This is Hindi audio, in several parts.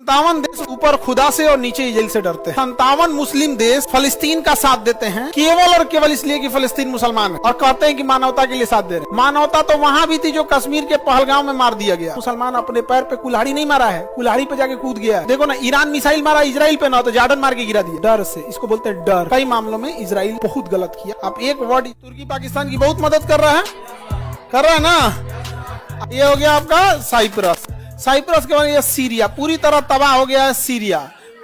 57 देश ऊपर खुदा से और नीचे इजराइल से डरते हैं। 57 मुस्लिम देश फलस्तीन का साथ देते हैं केवल और केवल इसलिए कि फलस्तीन मुसलमान है, और कहते हैं कि मानवता के लिए साथ दे रहे हैं। मानवता तो वहां भी थी जो कश्मीर के पहलगांव में मार दिया गया। मुसलमान अपने पैर पे कुल्हाड़ी नहीं मारा है, कुल्हाड़ी पे जाके कूद गया है। देखो ना, ईरान मिसाइल मारा इजराइल पे ना, तो जॉर्डन मार के गिरा दिया डर से। इसको बोलते हैं डर। कई मामलों में इजराइल बहुत गलत किया। अब एक वर्ड, तुर्की पाकिस्तान की बहुत मदद कर रहा है ना। ये हो गया आपका साइप्रस। साइप्रस के बाद ये सीरिया पूरी तरह तबाह हो गया है। सीरिया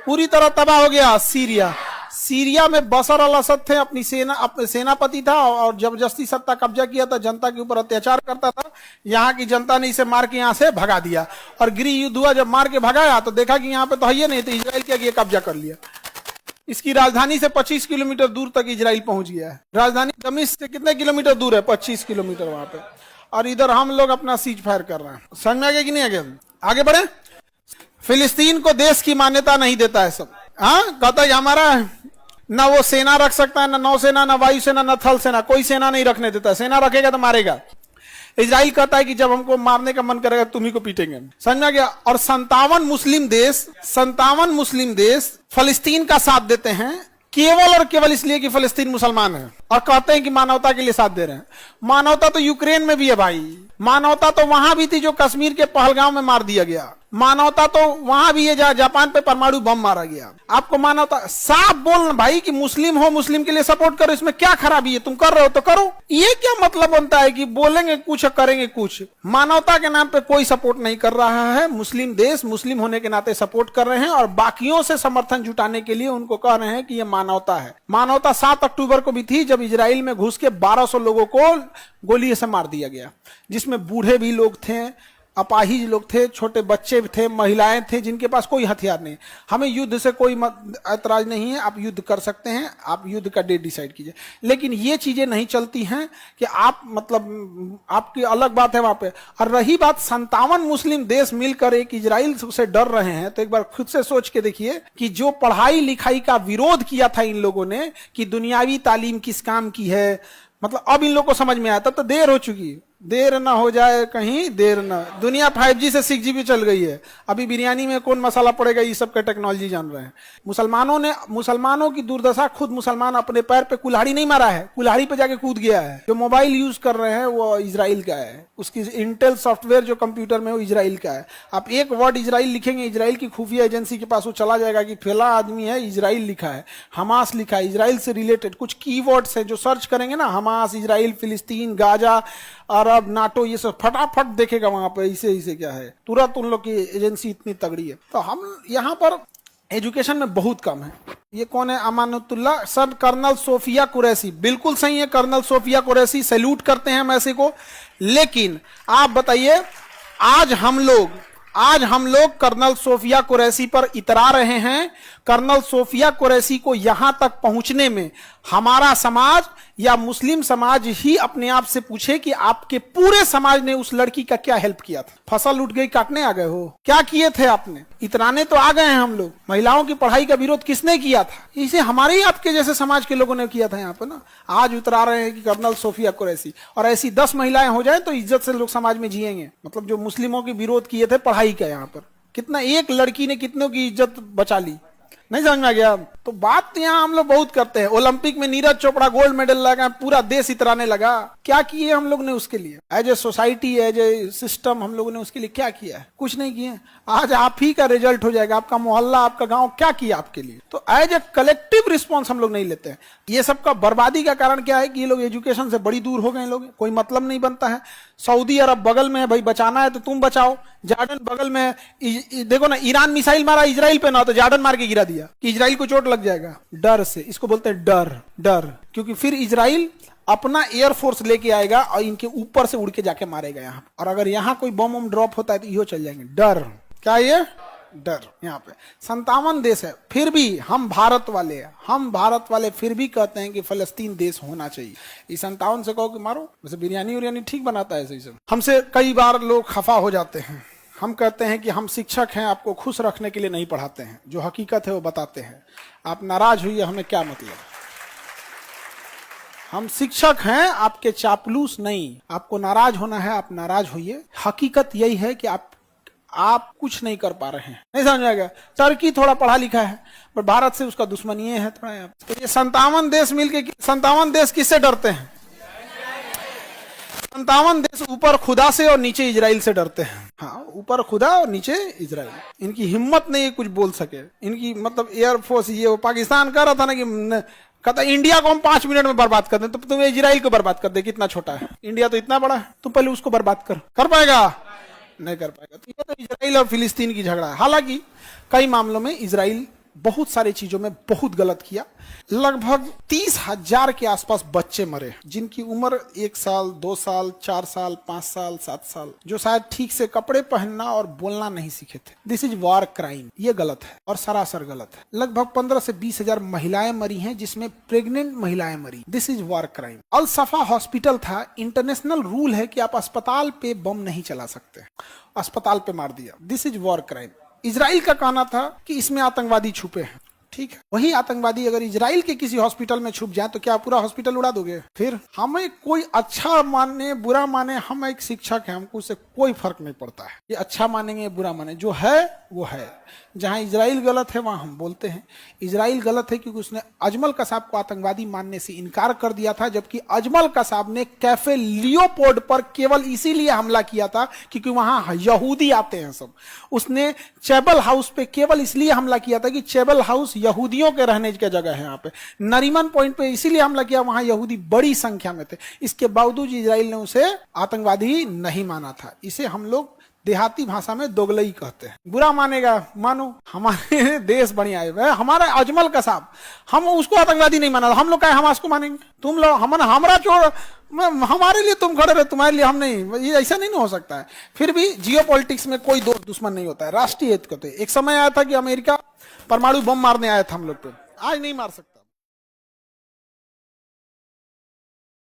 पूरी तरह तबाह हो गया। सीरिया में बशर अल असद थे, अपनी सेनापति था और जबरदस्ती सत्ता कब्जा किया था, जनता के ऊपर अत्याचार करता था। यहाँ की जनता ने इसे मार के यहाँ से भगा दिया और गृह युद्ध हुआ। जब मार के भगाया तो देखा कि यहाँ पे तो है ही नहीं, तो इजराइल क्या किया, कब्जा कर लिया। इसकी राजधानी से 25 किलोमीटर दूर तक इजराइल पहुंच गया है। राजधानी दमिश्क से कितने किलोमीटर दूर है? 25 किलोमीटर वहां पे। और इधर हम लोग अपना सीज फायर कर रहे हैं। समझ में आ गया कि नहीं? आगे बढ़े। फिलिस्तीन को देश की मान्यता नहीं देता है सब। हाँ, कहता है हमारा ना वो सेना रख सकता है, ना नौसेना, ना वायुसेना, ना थल सेना, कोई सेना नहीं रखने देता। सेना रखेगा तो मारेगा। इजराइल कहता है कि जब हमको मारने का मन करेगा तुम्ही को पीटेंगे। समझ में आ गया? और 57 मुस्लिम देश फलस्तीन का साथ देते हैं केवल और केवल इसलिए कि फलस्तीन मुसलमान है, और कहते हैं कि मानवता के लिए साथ दे रहे हैं। मानवता तो यूक्रेन में भी है भाई। मानवता तो वहां भी थी जो कश्मीर के पहलगांव में मार दिया गया। मानवता तो वहां भी है जहां जापान पे परमाणु बम मारा गया। आपको मानवता साफ बोलना भाई कि मुस्लिम हो, मुस्लिम के लिए सपोर्ट करो, इसमें क्या खराबी है? तुम कर रहे हो तो करो। ये क्या मतलब बनता है कि बोलेंगे कुछ करेंगे कुछ? मानवता के नाम पे कोई सपोर्ट नहीं कर रहा है। मुस्लिम देश मुस्लिम होने के नाते सपोर्ट कर रहे हैं और बाकियों से समर्थन जुटाने के लिए उनको कह रहे हैं कि ये मानवता है। मानवता 7 अक्टूबर को भी थी जब इजराइल में घुस के 1200 लोगों को गोली से मार दिया गया, जिसमें बूढ़े भी लोग थे, अपाहिज लोग थे, छोटे बच्चे थे, महिलाएं थे जिनके पास कोई हथियार नहीं। हमें युद्ध से कोई ऐतराज नहीं है, आप युद्ध कर सकते हैं, आप युद्ध का डेट डिसाइड कीजिए, लेकिन ये चीजें नहीं चलती हैं कि आप मतलब आपकी अलग बात है वहां पे। और रही बात 57 मुस्लिम देश मिलकर एक इजराइल से डर रहे हैं, तो एक बार खुद से सोच के देखिए कि जो पढ़ाई लिखाई का विरोध किया था इन लोगों ने कि दुनियावी तालीम किस काम की है, मतलब अब इन लोगों को समझ में आया। तब तो देर हो चुकी, देर ना हो जाए कहीं, देर ना। दुनिया 5G से 6G चल गई है। अभी बिरयानी में कौन मसाला पड़ेगा, ये सब का टेक्नोलॉजी जान रहे हैं। मुसलमानों की दुर्दशा, खुद मुसलमान अपने पैर पे कुल्हाड़ी नहीं मारा है, कुल्हाड़ी पे जाके कूद गया है। जो मोबाइल यूज कर रहे हैं वो इजराइल का है, उसकी इंटेल सॉफ्टवेयर जो कंप्यूटर में वो इजराइल का है। आप एक वर्ड इजराइल लिखेंगे, इजराइल की खुफिया एजेंसी के पास वो चला जाएगा कि फैला आदमी है, इजराइल लिखा है, हमास लिखा है, इजराइल से रिलेटेड कुछ कीवर्ड्स है जो सर्च करेंगे ना, हमास, इजराइल, फिलिस्तीन, गाजा, अरब, नाटो, ये सब फटाफट देखेगा वहां पे इसे क्या है। तुरंत उन लोग की एजेंसी इतनी तगड़ी है। तो हम यहाँ पर एजुकेशन में बहुत कम है। ये कौन है? Amanatullah sir, colonel Sophia Qureshi. बिल्कुल सही है, कर्नल सोफिया कुरैशी, सैल्यूट करते हैं हम ऐसे को। लेकिन आप बताइए, आज हम लोग कर्नल सोफिया कुरैशी पर इतरा रहे हैं। कर्नल सोफिया कुरैशी को यहां तक पहुंचने में हमारा समाज या मुस्लिम समाज ही अपने आप से पूछे कि आपके पूरे समाज ने उस लड़की का क्या हेल्प किया था? फसल उठ गई, काटने आ गए हो, क्या किए थे आपने? इतराने तो आ गए हैं हम लोग। महिलाओं की पढ़ाई का विरोध किसने किया था? इसे हमारे ही आपके जैसे समाज के लोगों ने किया था यहाँ पे ना। आज उतरा रहे हैं कि कर्नल सोफिया कुरैशी, और ऐसी 10 महिलाएं हो जाए तो इज्जत से लोग समाज में जिएंगे। मतलब जो मुस्लिमों के विरोध किए थे पढ़ाई का, यहाँ पर कितना एक लड़की ने कितनों की इज्जत बचा ली। नहीं समझ में आ गया? तो बात यहाँ हम लोग बहुत करते हैं। ओलंपिक में नीरज चोपड़ा गोल्ड मेडल लगा, पूरा देश इतराने लगा। क्या किए हम लोग ने उसके लिए? As a society, as a system हम लोगों ने उसके लिए क्या किया है? कुछ नहीं किए। आज आप ही का रिजल्ट हो जाएगा, आपका मोहल्ला, आपका गांव क्या किया आपके लिए। तो एज ए कलेक्टिव रिस्पॉन्स हम लोग नहीं लेते हैं। ये सबका बर्बादी का कारण क्या है कि ये लोग एजुकेशन से बड़ी दूर हो गए। लोग कोई मतलब नहीं बनता है। सऊदी अरब बगल में है भाई, बचाना है तो तुम बचाओ। जॉर्डन बगल में, देखो ना, ईरान मिसाइल मारा इजराइल पे ना, तो जॉर्डन मार के गिरा दिया कि इजराइल को चोट लग जाएगा। डर से, इसको बोलते हैं डर, क्योंकि फिर इजराइल अपना एयरफोर्स लेके आएगा और इनके ऊपर से उड़ के जाके मारेगा यहाँ। और अगर यहाँ कोई बम ड्रॉप होता है तो इहो चल जाएंगे। डर, क्या ये डर? यहाँ पे 57 देश है, फिर भी हम भारत वाले फिर भी कहते हैं कि फलस्तीन देश होना चाहिए। इस 57 से कहो कि मारो, वैसे बिरयानी ठीक बनाता है। सही। हमसे कई बार लोग खफा हो जाते हैं। हम कहते हैं कि हम शिक्षक हैं, आपको खुश रखने के लिए नहीं पढ़ाते हैं, जो हकीकत है वो बताते हैं। आप नाराज हुई, हमें क्या मतलब? हम शिक्षक हैं, आपके चापलूस नहीं। आपको नाराज होना है, आप नाराज होइए। हकीकत यही है कि आप कुछ नहीं कर पा रहे हैं, नहीं समझ आएगा। टर्की थोड़ा पढ़ा लिखा है, पर भारत से उसका दुश्मनी है थोड़ा। तो ये 57 देश मिलके, 57 देश किससे डरते हैं? 57 देश ऊपर खुदा से और नीचे इजराइल से डरते हैं। हाँ, ऊपर खुदा और नीचे इजराइल। इनकी हिम्मत नहीं है कुछ बोल सके। इनकी मतलब एयरफोर्स, ये पाकिस्तान कह रहा था ना कि कहता इंडिया को हम 5 मिनट में बर्बाद कर दें, तो तुम इजराइल को बर्बाद कर दे। कितना छोटा है इंडिया, तो इतना बड़ा है, तुम पहले उसको बर्बाद कर पाएगा? नहीं कर पाएगा। तो ये तो इजराइल और फिलिस्तीन की झगड़ा है। हालांकि कई मामलों में इजराइल बहुत सारी चीजों में बहुत गलत किया। लगभग 30,000 के आसपास बच्चे मरे, जिनकी उम्र 1 साल, 2 साल, 4 साल, 5 साल, 7 साल, जो शायद ठीक से कपड़े पहनना और बोलना नहीं सीखे थे। This is war crime. ये गलत है और सरासर गलत है। लगभग 15 से 20,000 महिलाएं मरी हैं, जिसमें प्रेग्नेंट महिलाएं मरी। This is war crime. Al Shifa hospital था। इंटरनेशनल रूल है कि आप अस्पताल पे बम नहीं चला सकते, अस्पताल पे मार दिया। This is war crime. Israel का कहना था कि इसमें आतंकवादी छुपे हैं। ठीक है, वही आतंकवादी अगर इजराइल के किसी हॉस्पिटल में छुप जाए तो क्या पूरा हॉस्पिटल उड़ा दोगे? फिर हमें कोई अच्छा माने बुरा माने, हम एक शिक्षक हैं, हमको उससे कोई फर्क नहीं पड़ता है। ये अच्छा मानेंगे बुरा माने, जो है वो है। जहां इजराइल गलत है वहां हम बोलते हैं इजराइल गलत है, क्योंकि उसने अजमल कसाब को आतंकवादी मानने से इनकार कर दिया था, जबकि अजमल कसाब ने कैफे लियोपोल्ड पर केवल इसीलिए हमला किया था क्योंकि वहां यहूदी आते हैं सब। उसने चैबल हाउस पे केवल इसलिए हमला किया था कि चैबल हाउस यहूदियों के रहने की जगह है। यहाँ पे नरीमन पॉइंट पे इसीलिए हमला किया, वहां यहूदी बड़ी संख्या में थे। इसके बावजूद इजराइल ने उसे आतंकवादी नहीं माना था। इसे हम लोग देहाती भाषा में दोगलई कहते हैं। बुरा मानेगा मानो, हमारे देश बढ़िया है। हमारा अजमल कसाब, हम उसको आतंकवादी नहीं माना, हम लोग क्या हमास को मानेंगे? तुम लोग हमारा चोर, हमारे लिए तुम खड़े रहे, तुम्हारे लिए हम नहीं। ये ऐसा नहीं हो सकता है। फिर भी जियो पॉलिटिक्स में कोई दोस्त दुश्मन नहीं होता है, राष्ट्रीय हित कहते हैं। एक समय आया था कि अमेरिका परमाणु बम मारने आया था हम लोग पे, आज नहीं मार सकता।